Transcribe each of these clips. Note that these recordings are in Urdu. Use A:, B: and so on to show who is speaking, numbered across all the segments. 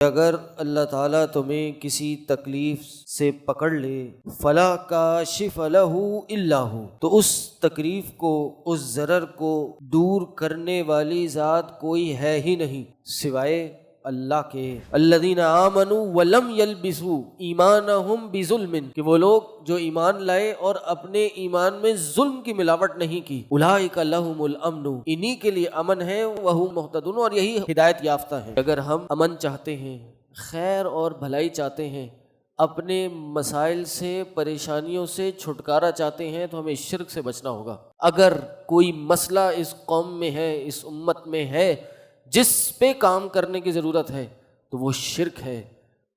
A: اگر اللہ تعالیٰ تمہیں کسی تکلیف سے پکڑ لے فلا کاشف لہ الا ہو، تو اس تکلیف کو، اس ضرر کو دور کرنے والی ذات کوئی ہے ہی نہیں سوائے اللہ کے۔ الذین آمنوا ولم یلبسوا ایمانہم بظلم، کہ وہ لوگ جو ایمان لائے اور اپنے ایمان میں ظلم کی ملاوٹ نہیں کی، اولئک لہم الامن، انہی کے لیے امن ہے، وہم مہتدون، اور یہی ہدایت یافتہ ہیں۔ اگر ہم امن چاہتے ہیں، خیر اور بھلائی چاہتے ہیں، اپنے مسائل سے، پریشانیوں سے چھٹکارا چاہتے ہیں، تو ہمیں شرک سے بچنا ہوگا۔ اگر کوئی مسئلہ اس قوم میں ہے، اس امت میں ہے، جس پہ کام کرنے کی ضرورت ہے، تو وہ شرک ہے،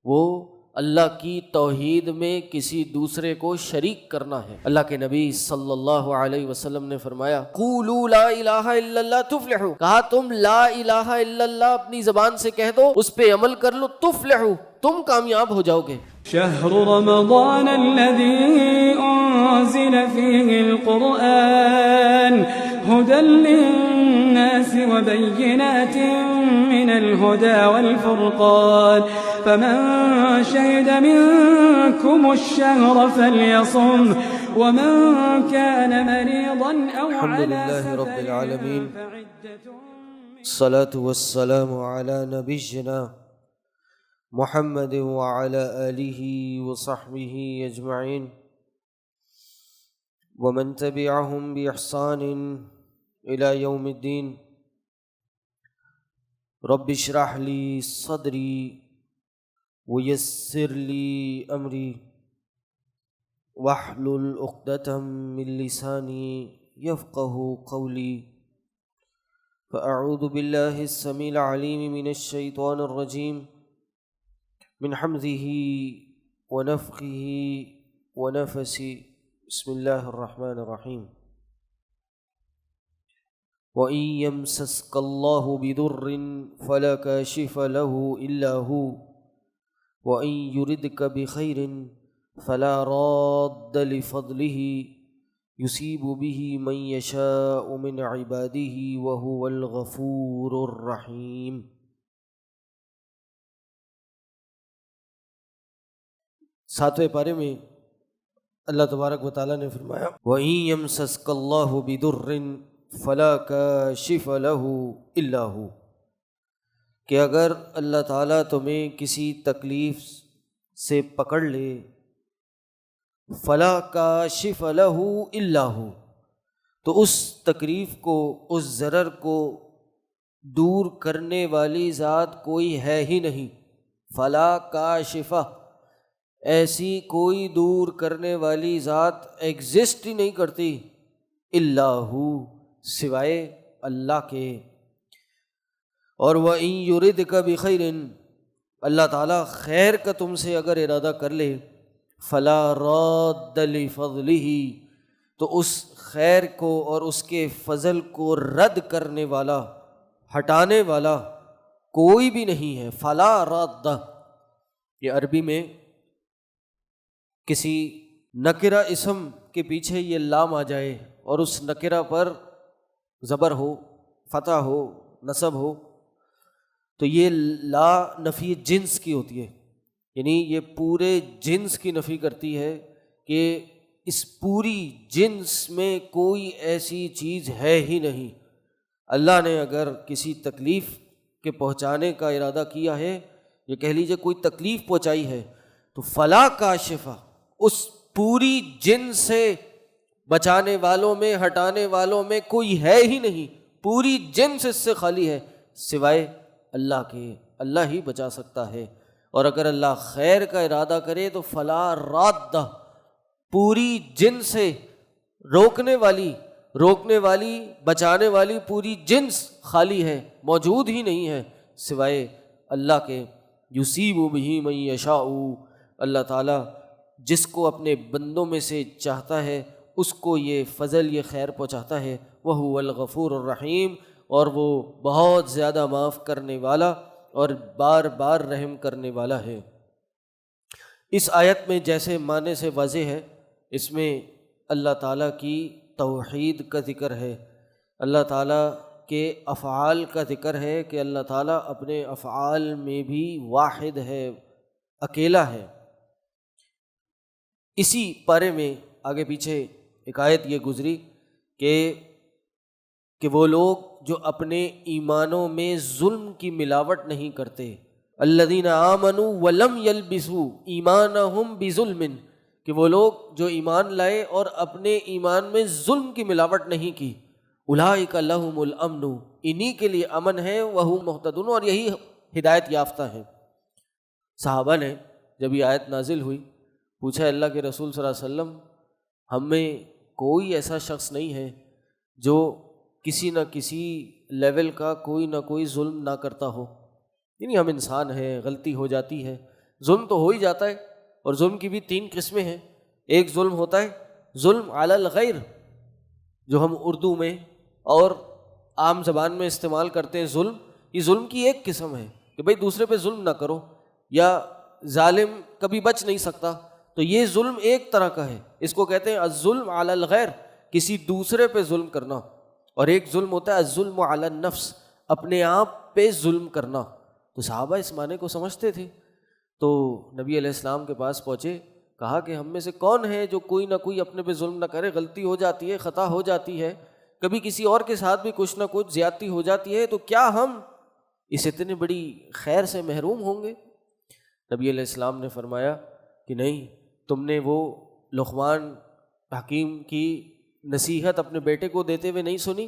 A: وہ اللہ کی توحید میں کسی دوسرے کو شریک کرنا ہے۔ اللہ کے نبی صلی اللہ علیہ وسلم نے فرمایا قولوا لا الہ الا اللہ تفلحوا، کہا تم لا الہ الا اللہ اپنی زبان سے کہہ دو، اس پہ عمل کر لو، تفلحوا، تم کامیاب ہو جاؤ گے۔
B: شهر رمضان الذي أنزل فيه القرآن هدى للناس وبينات من الهدى والفرقان فمن شهد منكم الشهر فليصم ومن كان مريضا أو على سفر فعدة
A: الصلاة والسلام على نبينا محمد وعلى آلہ وصحبہ اجمعین ومن تبعہم بإحسان إلی یوم الدین۔ رب اشرح لی صدری ویسر لی امری واحلل عقدۃ من لسانی یفقہوا قولی۔ فاعوذ باللہ السمیع العلیم من الشیطان الرجیم من حمزه ونفخه ونفثه، بسم اللہ الرحمن الرحیم۔ وَإِن يَمْسَسْكَ اللَّهُ بِضُرٍّ فَلَا كَاشِفَ لَهُ إِلَّا هُوَ وَإِن يُرِدْكَ بِخَيْرٍ فَلَا رَادَّ لِفَضْلِهِ يُصِيبُ بِهِ مَن يَشَاءُ مِنْ عِبَادِهِ وَهُوَ الْغَفُورُ الرَّحِيمُ۔ ساتویں پارے میں اللہ تبارک و تعالیٰ نے فرمایا وَإِن يَمْسَسْكَ اللَّهُ بِضُرٍّ فَلَا كَاشِفَ لَهُ إِلَّا هُوَ، کہ اگر اللہ تعالیٰ تمہیں کسی تکلیف سے پکڑ لے فَلَا كَاشِفَ لَهُ إِلَّا هُوَ، تو اس تکلیف کو، اس ضرر کو دور کرنے والی ذات کوئی ہے ہی نہیں۔ فَلَا كَاشِفَ، ایسی کوئی دور کرنے والی ذات ایگزسٹ ہی نہیں کرتی، الا ہو، سوائے اللہ کے۔ اور وَإِن يُرِدْكَ بِخَيْرٍ، اللہ تعالیٰ خیر کا تم سے اگر ارادہ کر لے، فَلَا رَادَّ لِفَضْلِهِ، تو اس خیر کو اور اس کے فضل کو رد کرنے والا، ہٹانے والا کوئی بھی نہیں ہے۔ فَلَا رَادَّ، یہ عربی میں کسی نکرہ اسم کے پیچھے یہ لام آ جائے اور اس نکرہ پر زبر ہو، فتح ہو، نصب ہو، تو یہ لا نفی جنس کی ہوتی ہے، یعنی یہ پورے جنس کی نفی کرتی ہے کہ اس پوری جنس میں کوئی ایسی چیز ہے ہی نہیں۔ اللہ نے اگر کسی تکلیف کے پہنچانے کا ارادہ کیا ہے، یہ کہہ لیجیے کوئی تکلیف پہنچائی ہے، تو فلا کاشفہ، اس پوری جن سے بچانے والوں میں، ہٹانے والوں میں کوئی ہے ہی نہیں، پوری جن سے اس سے خالی ہے سوائے اللہ کے۔ اللہ ہی بچا سکتا ہے، اور اگر اللہ خیر کا ارادہ کرے تو فلا راد، پوری جن سے روکنے والی بچانے والی پوری جنس خالی ہے، موجود ہی نہیں ہے سوائے اللہ کے۔ یصیب بہ من یشاء، اللہ تعالیٰ جس کو اپنے بندوں میں سے چاہتا ہے اس کو یہ فضل، یہ خیر پہنچاتا ہے۔ وَهُوَ الْغَفُورُ الرَّحِيمُ، اور وہ بہت زیادہ معاف کرنے والا اور بار بار رحم کرنے والا ہے۔ اس آیت میں جیسے معنی سے واضح ہے، اس میں اللہ تعالیٰ کی توحید کا ذکر ہے۔ اللہ تعالیٰ کے افعال کا ذکر ہے کہ اللہ تعالیٰ اپنے افعال میں بھی واحد ہے، اکیلا ہے۔ اسی پارے میں آگے پیچھے ایک آیت یہ گزری کہ وہ لوگ جو اپنے ایمانوں میں ظلم کی ملاوٹ نہیں کرتے، الذین آمنوا ولم یلبسوا ایمانہم بظلم، کہ وہ لوگ جو ایمان لائے اور اپنے ایمان میں ظلم کی ملاوٹ نہیں کی، اولئک لہم الامن، انہی کے لیے امن ہے، وہم مہتدون، اور یہی ہدایت یافتہ ہیں۔ صحابہ نے جب یہ آیت نازل ہوئی پوچھا اللہ کے رسول صلی اللہ علیہ وسلم، ہم میں کوئی ایسا شخص نہیں ہے جو کسی نہ کسی لیول کا کوئی نہ کوئی ظلم نہ کرتا ہو؟ یعنی ہم انسان ہیں، غلطی ہو جاتی ہے، ظلم تو ہو ہی جاتا ہے، اور ظلم کی بھی 3 قسمیں ہیں۔ ایک ظلم ہوتا ہے ظلم علی الغیر، جو ہم اردو میں اور عام زبان میں استعمال کرتے ہیں ظلم، یہ ظلم کی ایک قسم ہے کہ بھئی دوسرے پہ ظلم نہ کرو، یا ظالم کبھی بچ نہیں سکتا، تو یہ ظلم ایک طرح کا ہے، اس کو کہتے ہیں الظلم علی الغیر، کسی دوسرے پہ ظلم کرنا۔ اور ایک ظلم ہوتا ہے الظلم علی النفس، اپنے آپ پہ ظلم کرنا۔ تو صحابہ اس معنی کو سمجھتے تھے، تو نبی علیہ السلام کے پاس پہنچے، کہا کہ ہم میں سے کون ہے جو کوئی نہ کوئی اپنے پہ ظلم نہ کرے؟ غلطی ہو جاتی ہے، خطا ہو جاتی ہے، کبھی کسی اور کے ساتھ بھی کچھ نہ کچھ زیادتی ہو جاتی ہے، تو کیا ہم اس اتنی بڑی خیر سے محروم ہوں گے؟ نبی علیہ السلام نے فرمایا کہ نہیں، تم نے وہ لقمان حکیم کی نصیحت اپنے بیٹے کو دیتے ہوئے نہیں سنی؟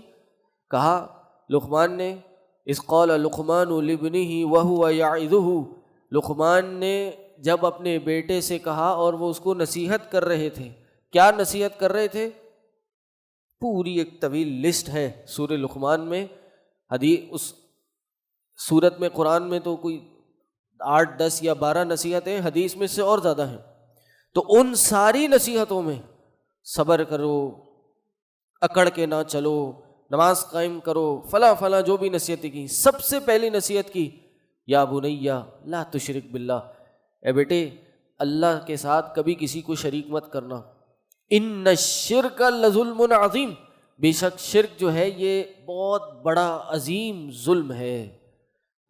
A: کہا لقمان نے، اذ قال لقمان لابنہ وہو یعظہ، لقمان نے جب اپنے بیٹے سے کہا اور وہ اس کو نصیحت کر رہے تھے، کیا نصیحت کر رہے تھے؟ پوری ایک طویل لسٹ ہے سورہ لقمان میں، حدیث اس سورت میں، قرآن میں تو کوئی 8، 10 یا 12 نصیحتیں، حدیث میں سے اور زیادہ ہیں۔ تو ان ساری نصیحتوں میں صبر کرو، اکڑ کے نہ چلو، نماز قائم کرو، فلاں فلاں جو بھی نصیحتیں کی، سب سے پہلی نصیحت کی یا بنیا لا تشرک باللہ، اے بیٹے اللہ کے ساتھ کبھی کسی کو شریک مت کرنا، ان الشرک لظلم عظیم، بے شک شرک جو ہے یہ بہت بڑا عظیم ظلم ہے۔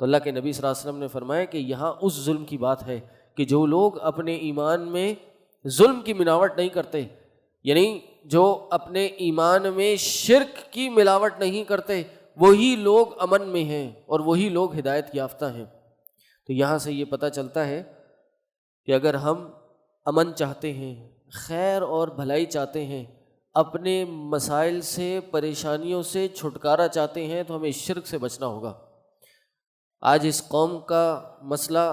A: تو اللہ کے نبی صلی اللہ علیہ وسلم نے فرمایا کہ یہاں اس ظلم کی بات ہے کہ جو لوگ اپنے ایمان میں ظلم کی ملاوٹ نہیں کرتے، یعنی جو اپنے ایمان میں شرک کی ملاوٹ نہیں کرتے، وہی لوگ امن میں ہیں اور وہی لوگ ہدایت یافتہ ہیں۔ تو یہاں سے یہ پتہ چلتا ہے کہ اگر ہم امن چاہتے ہیں، خیر اور بھلائی چاہتے ہیں، اپنے مسائل سے، پریشانیوں سے چھٹکارا چاہتے ہیں، تو ہمیں شرک سے بچنا ہوگا۔ آج اس قوم کا مسئلہ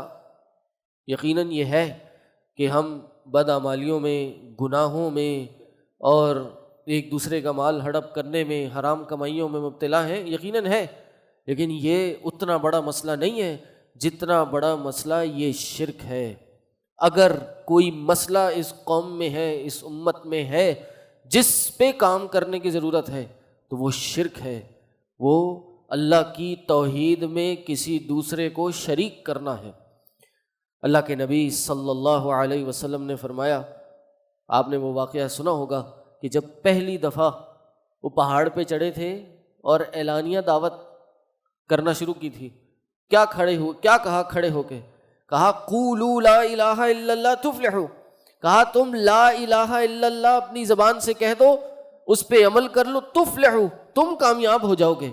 A: یقیناً یہ ہے کہ ہم بدعمالیوں میں، گناہوں میں اور ایک دوسرے کا مال ہڑپ کرنے میں، حرام کمائیوں میں مبتلا ہیں، یقیناً ہے، لیکن یہ اتنا بڑا مسئلہ نہیں ہے جتنا بڑا مسئلہ یہ شرک ہے۔ اگر کوئی مسئلہ اس قوم میں ہے، اس امت میں ہے، جس پہ کام کرنے کی ضرورت ہے تو وہ شرک ہے، وہ اللہ کی توحید میں کسی دوسرے کو شریک کرنا ہے۔ اللہ کے نبی صلی اللہ علیہ وسلم نے فرمایا، آپ نے وہ واقعہ سنا ہوگا کہ جب پہلی دفعہ وہ پہاڑ پہ چڑھے تھے اور اعلانیہ دعوت کرنا شروع کی تھی، کیا کہا کھڑے ہو کے؟ کہا قولوا لا الہ الا اللہ تفلحوا، کہا تم لا الہ الا اللہ اپنی زبان سے کہہ دو، اس پہ عمل کر لو، تفلحوا، تم کامیاب ہو جاؤ گے۔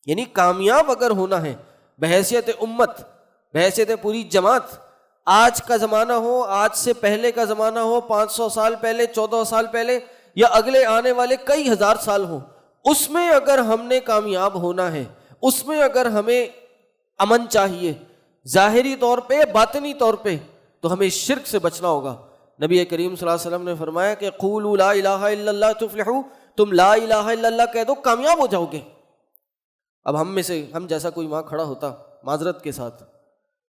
A: یعنی کامیاب اگر ہونا ہے بحیثیت امت، بحیثیت پوری جماعت، آج کا زمانہ ہو، آج سے پہلے کا زمانہ ہو، 500 سال پہلے، 14 سال پہلے، یا اگلے آنے والے کئی ہزار سال ہوں، اس میں اگر ہم نے کامیاب ہونا ہے، اس میں اگر ہمیں امن چاہیے، ظاہری طور پہ، باطنی طور پہ، تو ہمیں شرک سے بچنا ہوگا۔ نبی کریم صلی اللہ علیہ وسلم نے فرمایا کہ قولوا لا الہ الا اللہ تفلحوا، تم لا الہ الا اللہ کہہ دو، کامیاب ہو جاؤ گے۔ اب ہم میں سے، ہم جیسا کوئی وہاں کھڑا ہوتا، معذرت کے ساتھ،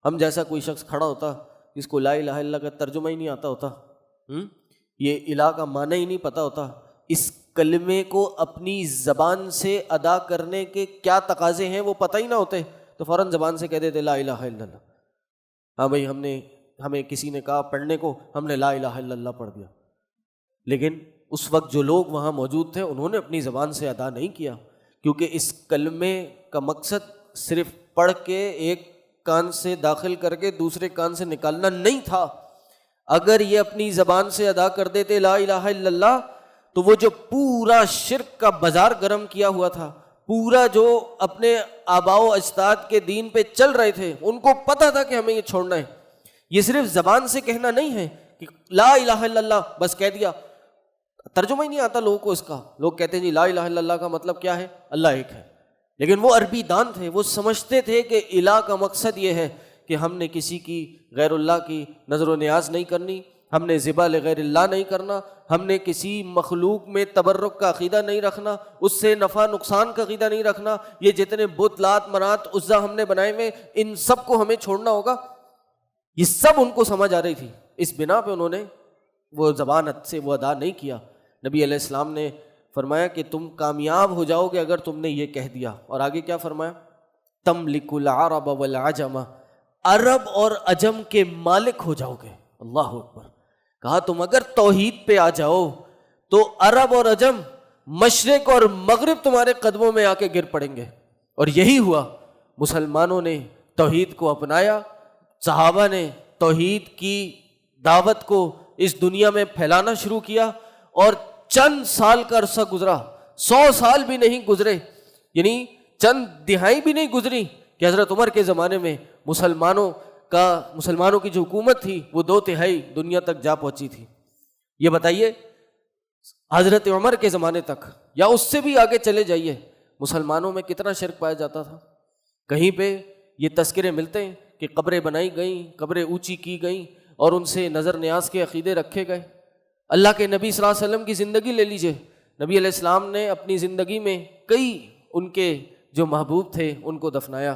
A: ہم جیسا کوئی شخص کھڑا ہوتا جس کو لا الہ الا اللہ کا ترجمہ ہی نہیں آتا ہوتا، یہ الہ کا معنی ہی نہیں پتہ ہوتا، اس کلمے کو اپنی زبان سے ادا کرنے کے کیا تقاضے ہیں وہ پتہ ہی نہ ہوتے، تو فوراً زبان سے کہہ دیتے لا الہ الا اللہ۔ ہاں بھائی، ہمیں کسی نے کہا پڑھنے کو، ہم نے لا الہ الا اللہ پڑھ دیا، لیکن اس وقت جو لوگ وہاں موجود تھے انہوں نے اپنی زبان سے ادا نہیں کیا، کیونکہ اس کلمے کا مقصد صرف پڑھ کے ایک کان سے داخل کر کے دوسرے کان سے نکالنا نہیں تھا۔ اگر یہ اپنی زبان سے ادا کر دیتے لا الہ الا اللہ، تو وہ جو پورا شرک کا بازار گرم کیا ہوا تھا، پورا جو اپنے آباء و اجداد کے دین پہ چل رہے تھے، ان کو پتہ تھا کہ ہمیں یہ چھوڑنا ہے۔ یہ صرف زبان سے کہنا نہیں ہے کہ لا الہ الا اللہ بس کہہ دیا، ترجمہ ہی نہیں آتا لوگوں کو اس کا۔ لوگ کہتے ہیں جی لا الہ الا اللہ کا مطلب کیا ہے؟ اللہ ایک ہے۔ لیکن وہ عربی دان تھے، وہ سمجھتے تھے کہ الہ کا مقصد یہ ہے کہ ہم نے کسی کی غیر اللہ کی نظر و نیاز نہیں کرنی، ہم نے ذبح لغیر اللہ نہیں کرنا، ہم نے کسی مخلوق میں تبرک کا عقیدہ نہیں رکھنا، اس سے نفع نقصان کا عقیدہ نہیں رکھنا، یہ جتنے بت لات منات عزا ہم نے بنائے ہوئے ان سب کو ہمیں چھوڑنا ہوگا۔ یہ سب ان کو سمجھ آ رہی تھی، اس بنا پہ انہوں نے وہ زبان سے وہ ادا نہیں کیا۔ نبی علیہ السلام نے فرمایا کہ تم کامیاب ہو جاؤ گے اگر تم نے یہ کہہ دیا، اور آگے کیا فرمایا؟ تملک العرب والعجم، عرب اور عجم کے مالک ہو جاؤ گے۔ اللہ اکبر۔ کہا تم اگر توحید پہ آ جاؤ تو عرب اور عجم، مشرق اور مغرب تمہارے قدموں میں آ کے گر پڑیں گے۔ اور یہی ہوا، مسلمانوں نے توحید کو اپنایا، صحابہ نے توحید کی دعوت کو اس دنیا میں پھیلانا شروع کیا، اور چند سال کا عرصہ گزرا، 100 سال بھی نہیں گزرے، یعنی چند دہائی بھی نہیں گزری کہ حضرت عمر کے زمانے میں مسلمانوں کی جو حکومت تھی وہ 2/3 دنیا تک جا پہنچی تھی۔ یہ بتائیے حضرت عمر کے زمانے تک یا اس سے بھی آگے چلے جائیے، مسلمانوں میں کتنا شرک پایا جاتا تھا۔ کہیں پہ یہ تذکرے ملتے ہیں کہ قبریں بنائی گئیں، قبریں اونچی کی گئیں، اور ان سے نظر نیاز کے عقیدے رکھے گئے۔ اللہ کے نبی صلی اللہ علیہ وسلم کی زندگی لے لیجئے، نبی علیہ السلام نے اپنی زندگی میں کئی ان کے جو محبوب تھے ان کو دفنایا۔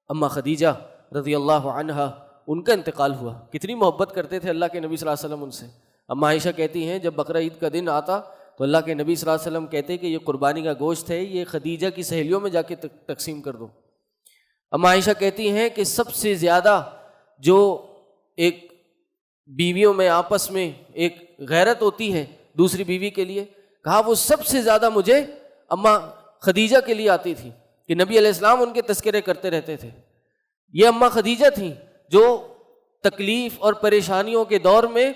A: اماں خدیجہ رضی اللہ عنہا، ان کا انتقال ہوا، کتنی محبت کرتے تھے اللہ کے نبی صلی اللہ علیہ وسلم ان سے۔ اماں عائشہ کہتی ہیں جب بقرہ عید کا دن آتا تو اللہ کے نبی صلی اللہ علیہ وسلم کہتے کہ یہ قربانی کا گوشت ہے، یہ خدیجہ کی سہیلیوں میں جا کے تقسیم کر دو۔ اماں عائشہ کہتی ہیں کہ سب سے زیادہ جو ایک بیویوں میں آپس میں ایک غیرت ہوتی ہے دوسری بیوی کے لیے، کہا وہ سب سے زیادہ مجھے اماں خدیجہ کے لیے آتی تھی کہ نبی علیہ السلام ان کے تذکرے کرتے رہتے تھے۔ یہ اماں خدیجہ تھیں جو تکلیف اور پریشانیوں کے دور میں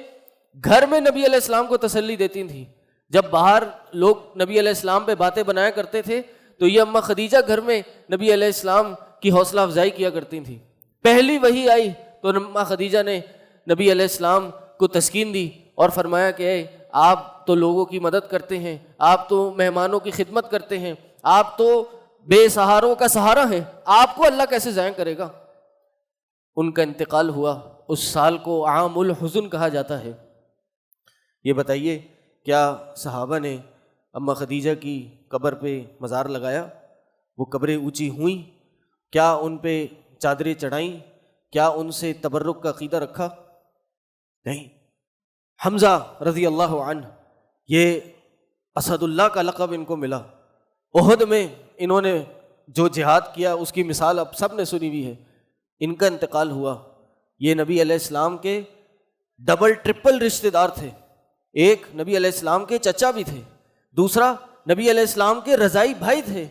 A: گھر میں نبی علیہ السلام کو تسلی دیتی تھیں۔ جب باہر لوگ نبی علیہ السلام پہ باتیں بنایا کرتے تھے تو یہ اماں خدیجہ گھر میں نبی علیہ السلام کی حوصلہ افزائی کیا کرتی تھیں۔ پہلی وحی آئی تو اماں خدیجہ نے نبی علیہ السلام کو تسکین دی اور فرمایا کہ اے آپ تو لوگوں کی مدد کرتے ہیں، آپ تو مہمانوں کی خدمت کرتے ہیں، آپ تو بے سہاروں کا سہارا ہیں، آپ کو اللہ کیسے ضائع کرے گا۔ ان کا انتقال ہوا، اس سال کو عام الحزن کہا جاتا ہے۔ یہ بتائیے کیا صحابہ نے اماں خدیجہ کی قبر پہ مزار لگایا؟ وہ قبریں اونچی ہوئیں؟ کیا ان پہ چادریں چڑھائیں؟ کیا ان سے تبرک کا عقیدہ رکھا؟ نہیں۔ حمزہ رضی اللہ عنہ، یہ اسد اللہ کا لقب ان کو ملا۔ احد میں انہوں نے جو جہاد کیا اس کی مثال اب سب نے سنی ہوئی ہے۔ ان کا انتقال ہوا، یہ نبی علیہ السلام کے ڈبل ٹرپل رشتہ دار تھے۔ ایک نبی علیہ السلام کے چچا بھی تھے، دوسرا نبی علیہ السلام کے رضائی بھائی تھے۔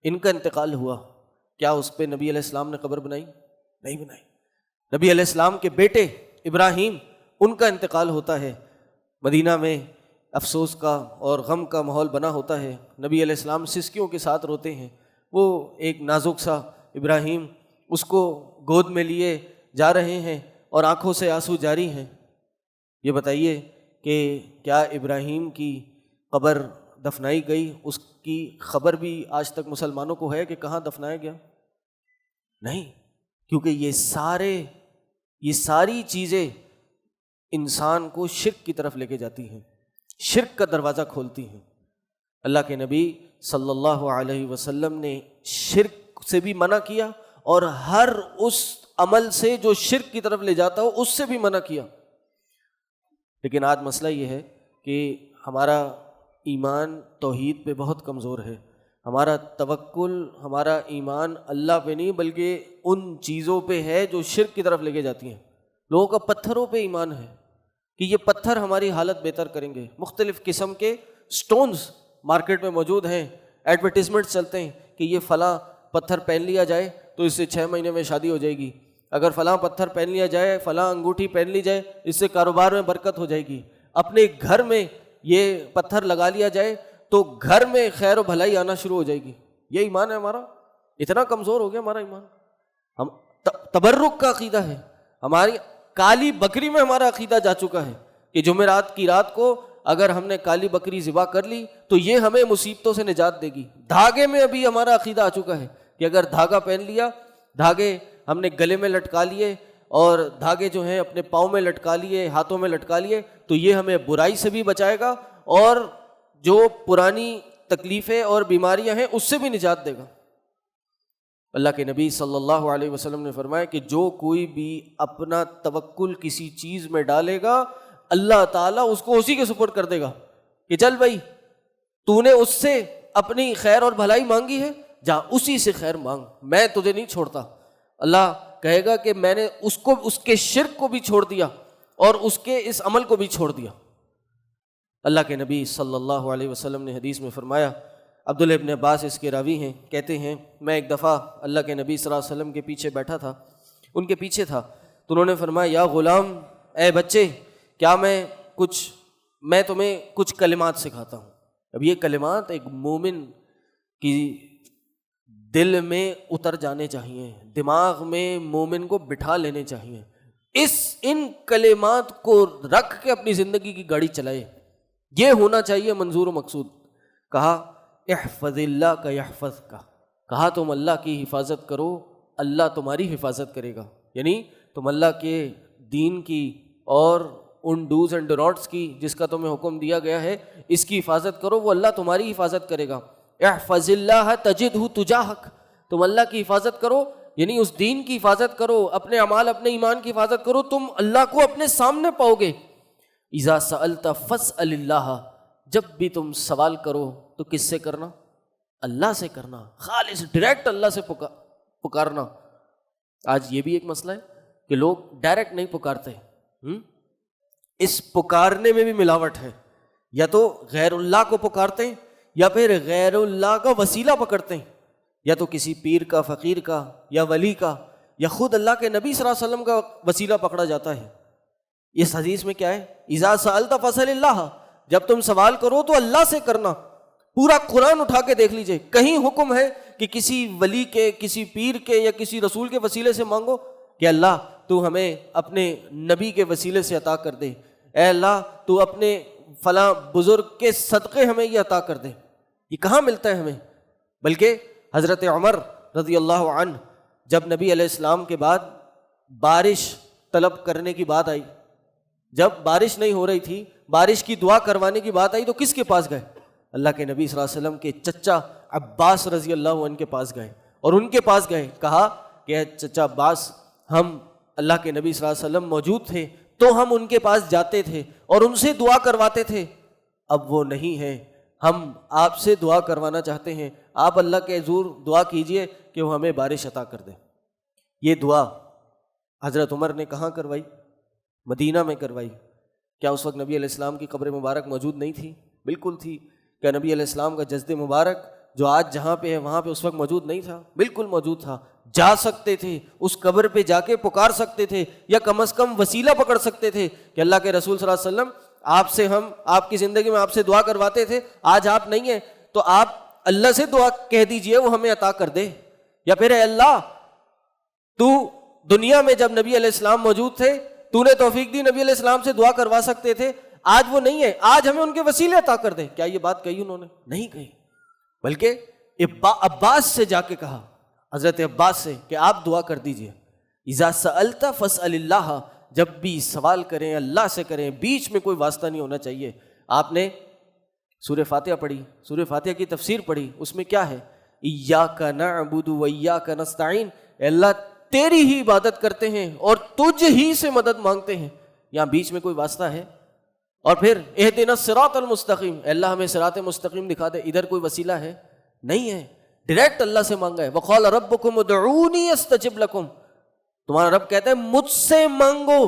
A: ان کا انتقال ہوا، کیا اس پہ نبی علیہ السلام نے قبر بنائی؟ نہیں بنائی۔ نبی علیہ السلام کے بیٹے ابراہیم، ان کا انتقال ہوتا ہے، مدینہ میں افسوس کا اور غم کا ماحول بنا ہوتا ہے۔ نبی علیہ السلام سسکیوں کے ساتھ روتے ہیں، وہ ایک نازک سا ابراہیم اس کو گود میں لیے جا رہے ہیں اور آنکھوں سے آنسو جاری ہیں۔ یہ بتائیے کہ کیا ابراہیم کی قبر دفنائی گئی؟ اس کی خبر بھی آج تک مسلمانوں کو ہے کہ کہاں دفنایا گیا؟ نہیں، کیونکہ یہ ساری چیزیں انسان کو شرک کی طرف لے کے جاتی ہیں، شرک کا دروازہ کھولتی ہیں۔ اللہ کے نبی صلی اللہ علیہ وسلم نے شرک سے بھی منع کیا اور ہر اس عمل سے جو شرک کی طرف لے جاتا ہو اس سے بھی منع کیا۔ لیکن آج مسئلہ یہ ہے کہ ہمارا ایمان توحید پہ بہت کمزور ہے، ہمارا توکل، ہمارا ایمان اللہ پہ نہیں بلکہ ان چیزوں پہ ہے جو شرک کی طرف لے کے جاتی ہیں۔ لوگوں کا پتھروں پہ ایمان ہے کہ یہ پتھر ہماری حالت بہتر کریں گے۔ مختلف قسم کے سٹونز مارکیٹ میں موجود ہیں، ایڈورٹیزمنٹ چلتے ہیں کہ یہ فلاں پتھر پہن لیا جائے تو اس سے 6 مہینے میں شادی ہو جائے گی، اگر فلاں پتھر پہن لیا جائے، فلاں انگوٹھی پہن لی جائے، اس سے کاروبار میں برکت ہو جائے گی، اپنے گھر میں یہ پتھر لگا لیا جائے تو گھر میں خیر و بھلائی آنا شروع ہو جائے گی۔ یہ ایمان ہے ہمارا؟ اتنا کمزور ہو گیا ہمارا ایمان؟ ہم تبرک کا عقیدہ ہے، ہماری کالی بکری میں ہمارا عقیدہ جا چکا ہے کہ جمعرات کی رات کو اگر ہم نے کالی بکری ذبح کر لی تو یہ ہمیں مصیبتوں سے نجات دے گی۔ دھاگے میں ابھی ہمارا عقیدہ آ چکا ہے کہ اگر دھاگا پہن لیا، دھاگے ہم نے گلے میں لٹکا لیے اور دھاگے جو ہیں اپنے پاؤں میں لٹکا لیے، ہاتھوں میں لٹکا لیے، تو یہ ہمیں برائی سے بھی بچائے گا اور جو پرانی تکلیفیں اور بیماریاں ہیں اس سے بھی نجات دے گا۔ اللہ کے نبی صلی اللہ علیہ وسلم نے فرمایا کہ جو کوئی بھی اپنا توکل کسی چیز میں ڈالے گا اللہ تعالیٰ اس کو اسی کے سپرد کر دے گا کہ چل بھائی تو نے اس سے اپنی خیر اور بھلائی مانگی ہے، جا اسی سے خیر مانگ، میں تجھے نہیں چھوڑتا۔ اللہ کہے گا کہ میں نے اس کے شرک کو بھی چھوڑ دیا اور اس کے اس عمل کو بھی چھوڑ دیا۔ اللہ کے نبی صلی اللہ علیہ وسلم نے حدیث میں فرمایا، عبداللہ ابن عباس اس کے راوی ہیں، کہتے ہیں میں ایک دفعہ اللہ کے نبی صلی اللہ علیہ وسلم کے پیچھے بیٹھا تھا، ان کے پیچھے تھا، تو انہوں نے فرمایا یا غلام، اے بچے، کیا میں تمہیں کچھ کلمات سکھاتا ہوں۔ اب یہ کلمات ایک مومن کی دل میں اتر جانے چاہیے، دماغ میں مومن کو بٹھا لینے چاہیے، ان کلمات کو رکھ کے اپنی زندگی کی گاڑی چلائے، یہ ہونا چاہیے منظور و مقصود۔ کہا احفظ اللہ کا یحفظ کا، کہا تم اللہ کی حفاظت کرو اللہ تمہاری حفاظت کرے گا، یعنی تم اللہ کے دین کی اور ان ڈوز اینڈ ڈونٹس کی جس کا تمہیں حکم دیا گیا ہے اس کی حفاظت کرو، وہ اللہ تمہاری حفاظت کرے گا۔ احفظ اللہ تجدہ تجاہک، تم اللہ کی حفاظت کرو یعنی اس دین کی حفاظت کرو، اپنے اعمال اپنے ایمان کی حفاظت کرو، تم اللہ کو اپنے سامنے پاؤ گے۔ اذا سألت فاسأل اللہ، جب بھی تم سوال کرو تو کس سے کرنا؟ اللہ سے کرنا، خالص ڈائریکٹ اللہ سے پکارنا۔ آج یہ بھی ایک مسئلہ ہے کہ لوگ ڈائریکٹ نہیں پکارتے، اس پکارنے میں بھی ملاوٹ ہے، یا تو غیر اللہ کو پکارتے ہیں یا پھر غیر اللہ کا وسیلہ پکڑتے ہیں، یا تو کسی پیر کا، فقیر کا یا ولی کا، یا خود اللہ کے نبی صلی اللہ علیہ وسلم کا وسیلہ پکڑا جاتا ہے۔ اس حدیث میں کیا ہے؟ اذا سألت فاسأل اللہ، جب تم سوال کرو تو اللہ سے کرنا۔ پورا قرآن اٹھا کے دیکھ لیجئے، کہیں حکم ہے کہ کسی ولی کے، کسی پیر کے یا کسی رسول کے وسیلے سے مانگو کہ اللہ تو ہمیں اپنے نبی کے وسیلے سے عطا کر دے، اے اللہ تو اپنے فلاں بزرگ کے صدقے ہمیں یہ عطا کر دے؟ یہ کہاں ملتا ہے ہمیں؟ بلکہ حضرت عمر رضی اللہ عنہ جب نبی علیہ السلام کے بعد بارش طلب کرنے کی بات آئی، جب بارش نہیں ہو رہی تھی، بارش کی دعا کروانے کی بات آئی، تو کس کے پاس گئے؟ اللہ کے نبی صلی اللہ علیہ وسلم کے چچا عباس رضی اللہ عنہ کے پاس گئے، اور ان کے پاس گئے، کہا کہ چچا عباس، ہم اللہ کے نبی صلی اللہ علیہ وسلم موجود تھے تو ہم ان کے پاس جاتے تھے اور ان سے دعا کرواتے تھے، اب وہ نہیں ہیں، ہم آپ سے دعا کروانا چاہتے ہیں، آپ اللہ کے حضور دعا کیجئے کہ وہ ہمیں بارش عطا کر دیں۔ یہ دعا حضرت عمر نے کہاں کروائی؟ مدینہ میں کروائی۔ کیا اس وقت نبی علیہ السلام کی قبر مبارک موجود نہیں تھی؟ بالکل تھی۔ کیا نبی علیہ السلام کا جسد مبارک جو آج جہاں پہ ہے وہاں پہ اس وقت موجود نہیں تھا؟ بالکل موجود تھا۔ جا سکتے تھے، اس قبر پہ جا کے پکار سکتے تھے، یا کم از کم وسیلہ پکڑ سکتے تھے کہ اللہ کے رسول صلی اللہ علیہ وسلم آپ سے، ہم آپ کی زندگی میں آپ سے دعا کرواتے تھے، آج آپ نہیں ہیں تو آپ اللہ سے دعا کہہ دیجئے وہ ہمیں عطا کر دے، یا پھر اے اللہ تو دنیا میں جب نبی علیہ السلام موجود تھے تو نے توفیق دی، نبی علیہ السلام سے دعا کروا سکتے تھے، آج وہ نہیں ہے، آج ہمیں ان کے وسیلے عطا کر دے۔ کیا یہ بات کہی انہوں نے؟ نہیں کہی، بلکہ عباس سے جا کے کہا، حضرت عباس سے، کہ آپ دعا کر دیجئے۔ اذا سألت فاسأل اللہ، جب بھی سوال کریں اللہ سے کریں، بیچ میں کوئی واسطہ نہیں ہونا چاہیے۔ آپ نے سورہ فاتحہ پڑھی، سورہ فاتحہ کی تفسیر پڑھی، اس میں کیا ہے؟ ایاک نعبد و ایاک نستعین، اے اللہ تیری ہی عبادت کرتے ہیں اور تجھ ہی سے مدد مانگتے ہیں، یہاں بیچ میں کوئی واسطہ ہے؟ اور پھر اہدنا الصراط المستقیم، اے اللہ ہمیں صراط مستقیم دکھا دے، ادھر کوئی وسیلہ ہے؟ نہیں ہے، ڈائریکٹ اللہ سے مانگا ہے۔ وقال ربکم ادعونی استجب لکم، تمہارا رب کہتا ہے مجھ سے مانگو،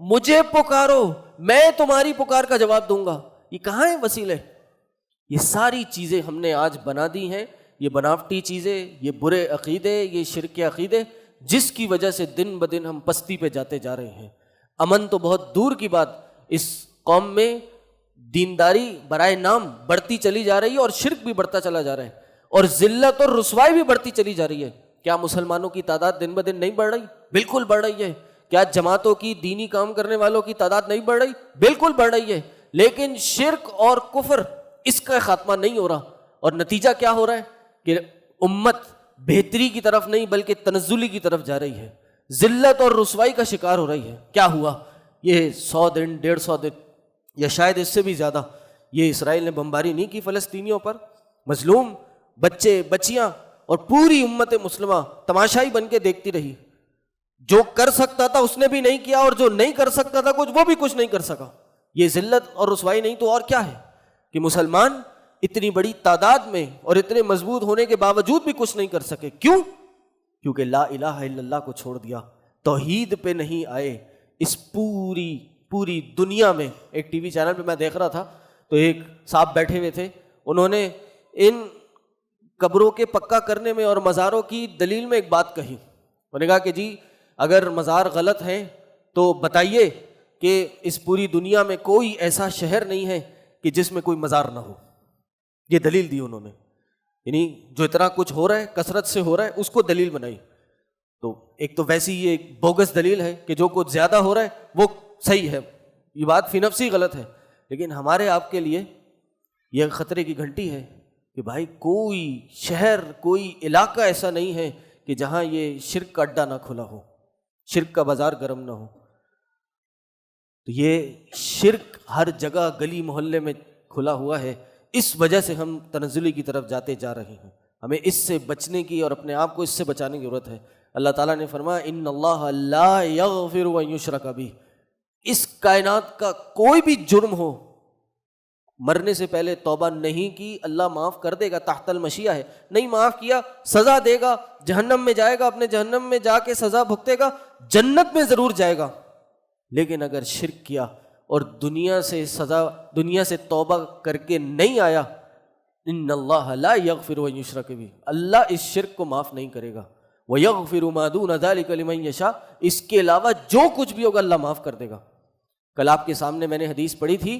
A: مجھے پکارو، میں تمہاری پکار کا جواب دوں گا۔ یہ کہاں ہے وسیلے؟ یہ ساری چیزیں ہم نے آج بنا دی ہیں، یہ بناوٹی چیزیں، یہ برے عقیدے، یہ شرک عقیدے، جس کی وجہ سے دن بدن ہم پستی پہ جاتے جا رہے ہیں۔ امن تو بہت دور کی بات، اس قوم میں دینداری برائے نام بڑھتی چلی جا رہی ہے اور شرک بھی بڑھتا چلا جا رہا ہے، اور ذلت اور رسوائی بھی بڑھتی چلی جا رہی ہے۔ کیا مسلمانوں کی تعداد دن بدن نہیں بڑھ رہی؟ بالکل بڑھ رہی ہے۔ کیا جماعتوں کی دینی کام کرنے والوں کی تعداد نہیں بڑھ رہی؟ بالکل بڑھ رہی ہے، لیکن شرک اور کفر اس کا خاتمہ نہیں ہو رہا، اور نتیجہ کیا ہو رہا ہے کہ امت بہتری کی طرف نہیں بلکہ تنزلی کی طرف جا رہی ہے، ذلت اور رسوائی کا شکار ہو رہی ہے۔ کیا ہوا؟ یہ 100 دن 150 دن یا شاید اس سے بھی زیادہ یہ اسرائیل نے بمباری نہیں کی فلسطینیوں پر، مظلوم بچے بچیاں اور پوری امت مسلمہ تماشائی بن کے دیکھتی رہی۔ جو کر سکتا تھا اس نے بھی نہیں کیا، اور جو نہیں کر سکتا تھا کچھ وہ بھی کچھ نہیں کر سکا۔ یہ ذلت اور رسوائی نہیں تو اور کیا ہے کہ مسلمان اتنی بڑی تعداد میں اور اتنے مضبوط ہونے کے باوجود بھی کچھ نہیں کر سکے۔ کیوں؟ کیونکہ لا الہ الا اللہ کو چھوڑ دیا، توحید پہ نہیں آئے۔ اس پوری دنیا میں ایک ٹی وی چینل پہ میں دیکھ رہا تھا تو ایک صاحب بیٹھے ہوئے تھے، انہوں نے ان قبروں کے پکا کرنے میں اور مزاروں کی دلیل میں ایک بات کہی۔ انہوں نے کہا کہ جی اگر مزار غلط ہیں تو بتائیے کہ اس پوری دنیا میں کوئی ایسا شہر نہیں ہے کہ جس میں کوئی مزار نہ ہو۔ یہ دلیل دی انہوں نے، یعنی جو اتنا کچھ ہو رہا ہے کثرت سے ہو رہا ہے اس کو دلیل بنائی۔ تو ایک تو ویسی یہ ایک بوگس دلیل ہے کہ جو کچھ زیادہ ہو رہا ہے وہ صحیح ہے، یہ بات فی نفسی غلط ہے، لیکن ہمارے آپ کے لیے یہ خطرے کی گھنٹی ہے کہ بھائی کوئی شہر کوئی علاقہ ایسا نہیں ہے کہ جہاں یہ شرک کا اڈا نہ کھلا ہو، شرک کا بازار گرم نہ ہو۔ تو یہ شرک ہر جگہ گلی محلے میں کھلا ہوا ہے، اس وجہ سے ہم تنزلی کی طرف جاتے جا رہے ہیں۔ ہمیں اس سے بچنے کی اور اپنے آپ کو اس سے بچانے کی ضرورت ہے۔ اللہ تعالیٰ نے فرمایا ان اللہ لا یغفر ان یشرک بہ، اس کائنات کا کوئی بھی جرم ہو، مرنے سے پہلے توبہ نہیں کی اللہ معاف کر دے گا، تحت المشیہ ہے، نہیں معاف کیا سزا دے گا، جہنم میں جائے گا، اپنے جہنم میں جا کے سزا بھگتے گا، جنت میں ضرور جائے گا۔ لیکن اگر شرک کیا اور دنیا سے توبہ کر کے نہیں آیا، ان اللہ لا یغفر ان یشرک بہ، اللہ اس شرک کو معاف نہیں کرے گا۔ وَيَغْفِرُ مَا دُونَ ذَلِكَ لِمَن يَشَاءُ، اس کے علاوہ جو کچھ بھی ہوگا اللہ معاف کر دے گا۔ کل آپ کے سامنے میں نے حدیث پڑھی تھی،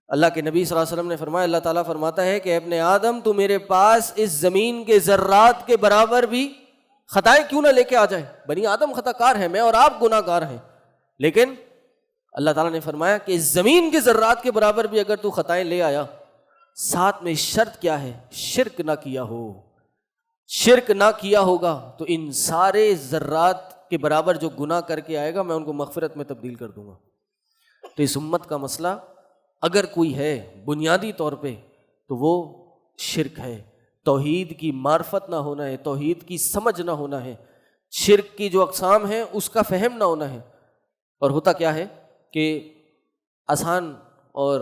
A: اللہ کے نبی صلی اللہ علیہ وسلم نے فرمایا، اللہ تعالیٰ فرماتا ہے کہ ابن آدم تو میرے پاس اس زمین کے ذرات کے برابر بھی خطائیں کیوں نہ لے کے آ جائے، بنی آدم خطا کار ہیں، میں اور آپ گناہ گار ہیں، لیکن اللہ تعالیٰ نے فرمایا کہ اس زمین کے ذرات کے برابر بھی اگر تو خطائیں لے آیا، ساتھ میں شرط کیا ہے؟ شرک نہ کیا ہو۔ شرک نہ کیا ہوگا تو ان سارے ذرات کے برابر جو گناہ کر کے آئے گا میں ان کو مغفرت میں تبدیل کر دوں گا۔ تو اس امت کا مسئلہ اگر کوئی ہے بنیادی طور پہ تو وہ شرک ہے، توحید کی معرفت نہ ہونا ہے، توحید کی سمجھ نہ ہونا ہے، شرک کی جو اقسام ہیں اس کا فہم نہ ہونا ہے۔ اور ہوتا کیا ہے کہ آسان اور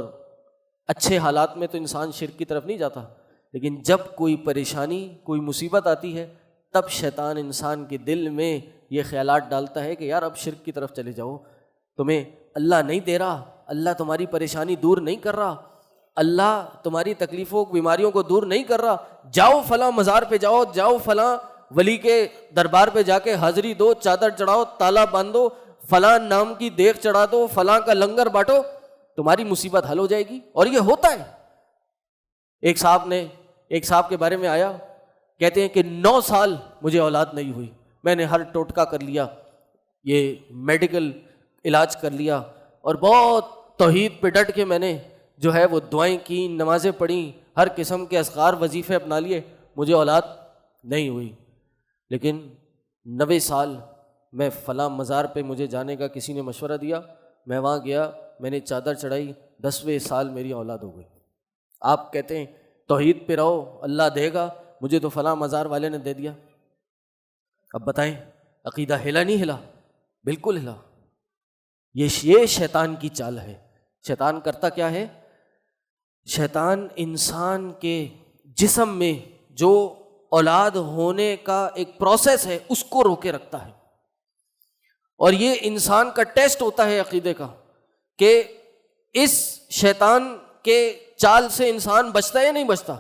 A: اچھے حالات میں تو انسان شرک کی طرف نہیں جاتا، لیکن جب کوئی پریشانی کوئی مصیبت آتی ہے تب شیطان انسان کے دل میں یہ خیالات ڈالتا ہے کہ یار اب شرک کی طرف چلے جاؤ، تمہیں اللہ نہیں دے رہا، اللہ تمہاری پریشانی دور نہیں کر رہا، اللہ تمہاری تکلیفوں بیماریوں کو دور نہیں کر رہا، جاؤ فلاں مزار پہ جاؤ، جاؤ فلاں ولی کے دربار پہ جا کے حاضری دو، چادر چڑھاؤ، تالا باندھو، فلاں نام کی دیگ چڑھا دو، فلاں کا لنگر بانٹو، تمہاری مصیبت حل ہو جائے گی۔ اور یہ ہوتا ہے۔ ایک صاحب کے بارے میں آیا، کہتے ہیں کہ 9 سال مجھے اولاد نہیں ہوئی، میں نے ہر ٹوٹکا کر لیا، یہ میڈیکل علاج کر لیا، اور بہت توحید پہ ڈٹ کے میں نے جو ہے وہ دعائیں کی، نمازیں پڑھیں، ہر قسم کے اذکار وظیفے اپنا لیے، مجھے اولاد نہیں ہوئی۔ لیکن 90 سال میں فلاں مزار پہ مجھے جانے کا کسی نے مشورہ دیا، میں وہاں گیا، میں نے چادر چڑھائی، 10ویں سال میری اولاد ہو گئی۔ آپ کہتے ہیں توحید پہ رہو اللہ دے گا، مجھے تو فلاں مزار والے نے دے دیا۔ اب بتائیں عقیدہ ہلا نہیں ہلا؟ بالکل ہلا۔ یہ شیطان کی چال ہے۔ شیطان کرتا کیا ہے؟ شیطان انسان کے جسم میں جو اولاد ہونے کا ایک پروسیس ہے اس کو روکے رکھتا ہے، اور یہ انسان کا ٹیسٹ ہوتا ہے عقیدے کا کہ اس شیطان کے چال سے انسان بچتا ہے یا نہیں بچتا،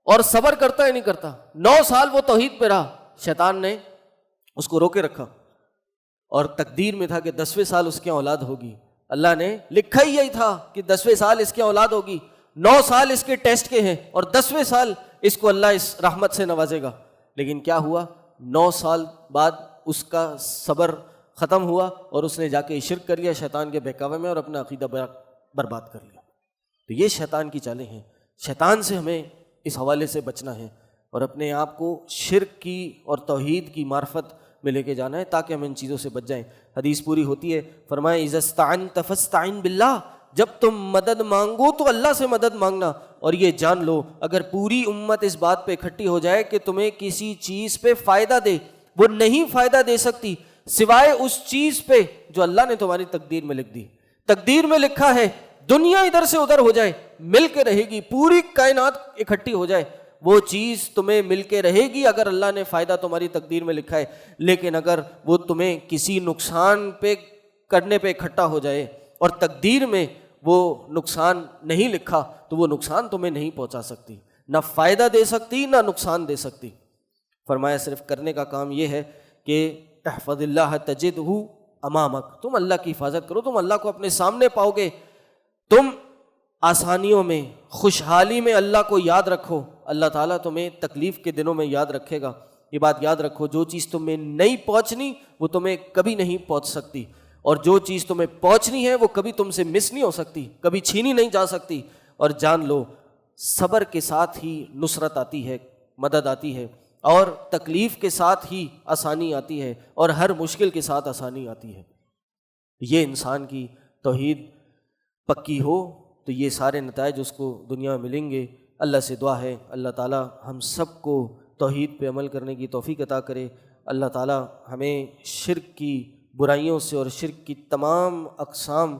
A: اور صبر کرتا ہے نہیں کرتا؟ 9 سال وہ توحید پہ رہا، شیطان نے اس کو روکے رکھا، اور تقدیر میں تھا کہ 10ویں سال اس کی اولاد ہوگی، اللہ نے لکھا ہی یہی تھا کہ 10ویں سال اس کی اولاد ہوگی، 9 سال اس کے ٹیسٹ کے ہیں اور 10ویں سال اس کو اللہ اس رحمت سے نوازے گا۔ لیکن کیا ہوا؟ 9 سال بعد اس کا صبر ختم ہوا اور اس نے جا کے شرک کر لیا شیطان کے بہکاوے میں اور اپنا عقیدہ برباد کر لیا۔ تو یہ شیطان کی چالیں ہیں، شیطان سے ہمیں اس حوالے سے بچنا ہے اور اپنے آپ کو شرک کی اور توحید کی معرفت میں لے کے جانا ہے تاکہ ہم ان چیزوں سے بچ جائیں۔ حدیث پوری ہوتی ہے، فرمایا اذا استعنت فاستعن باللہ، جب تم مدد مانگو تو اللہ سے مدد مانگنا، اور یہ جان لو اگر پوری امت اس بات پہ اکٹھی ہو جائے کہ تمہیں کسی چیز پہ فائدہ دے، وہ نہیں فائدہ دے سکتی سوائے اس چیز پہ جو اللہ نے تمہاری تقدیر میں لکھ دی۔ تقدیر میں لکھا ہے دنیا ادھر سے ادھر ہو جائے، مل کے رہے گی، پوری کائنات اکٹھی ہو جائے، وہ چیز تمہیں مل کے رہے گی اگر اللہ نے فائدہ تمہاری تقدیر میں لکھا ہے۔ لیکن اگر وہ تمہیں کسی نقصان پہ کرنے پہ اکٹھا ہو جائے اور تقدیر میں وہ نقصان نہیں لکھا تو وہ نقصان تمہیں نہیں پہنچا سکتی، نہ فائدہ دے سکتی نہ نقصان دے سکتی۔ فرمایا صرف کرنے کا کام یہ ہے کہ احفظ اللہ تجدہ امامک، تم اللہ کی حفاظت کرو، تم اللہ کو اپنے سامنے پاؤ گے، تم آسانیوں میں خوشحالی میں اللہ کو یاد رکھو، اللہ تعالیٰ تمہیں تکلیف کے دنوں میں یاد رکھے گا۔ یہ بات یاد رکھو، جو چیز تمہیں نہیں پہنچنی وہ تمہیں کبھی نہیں پہنچ سکتی، اور جو چیز تمہیں پہنچنی ہے وہ کبھی تم سے مس نہیں ہو سکتی، کبھی چھینی نہیں جا سکتی۔ اور جان لو صبر کے ساتھ ہی نصرت آتی ہے، مدد آتی ہے، اور تکلیف کے ساتھ ہی آسانی آتی ہے، اور ہر مشکل کے ساتھ آسانی آتی ہے۔ یہ انسان کی توحید پکی ہو تو یہ سارے نتائج اس کو دنیا میں ملیں گے۔ اللہ سے دعا ہے اللہ تعالیٰ ہم سب کو توحید پہ عمل کرنے کی توفیق عطا کرے، اللہ تعالیٰ ہمیں شرک کی برائیوں سے اور شرک کی تمام اقسام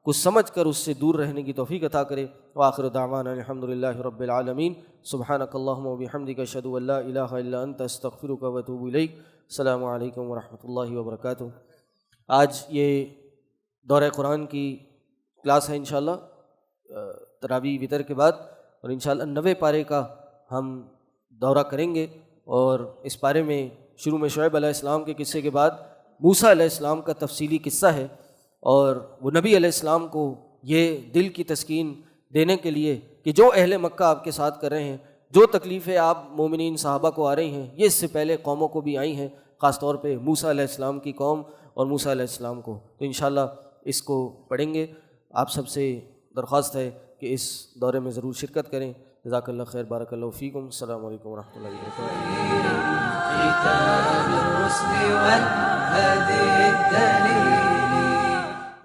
A: کو سمجھ کر اس سے دور رہنے کی توفیق عطا کرے۔ وآخر دعوانا الحمدللہ رب العالمین، سبحانک اللہم وبحمدک اشہد ان لا الہ الا انت استغفرک واتوب الیک۔ السلام علیکم ورحمۃ اللہ وبرکاتہ۔ آج یہ دورہ قرآن کی کلاس ہے انشاءاللہ تراویح وتر کے بعد، اور انشاءاللہ 90 پارے کا ہم دورہ کریں گے، اور اس پارے میں شروع میں شعیب علیہ السلام کے قصے کے بعد موسیٰ علیہ السلام کا تفصیلی قصہ ہے، اور وہ نبی علیہ السلام کو یہ دل کی تسکین دینے کے لیے کہ جو اہل مکہ آپ کے ساتھ کر رہے ہیں، جو تکلیفیں آپ مومنین صحابہ کو آ رہی ہیں یہ اس سے پہلے قوموں کو بھی آئی ہیں، خاص طور پہ موسیٰ علیہ السلام کی قوم اور موسیٰ علیہ السلام کو۔ تو انشاءاللہ اس کو پڑھیں گے۔ آپ سب سے درخواست ہے کہ اس دورے میں ضرور شرکت کریں۔ جزاک اللہ خیر، بارک اللہ فیکم، السلام علیکم ورحمۃ اللہ وبرکاتہ۔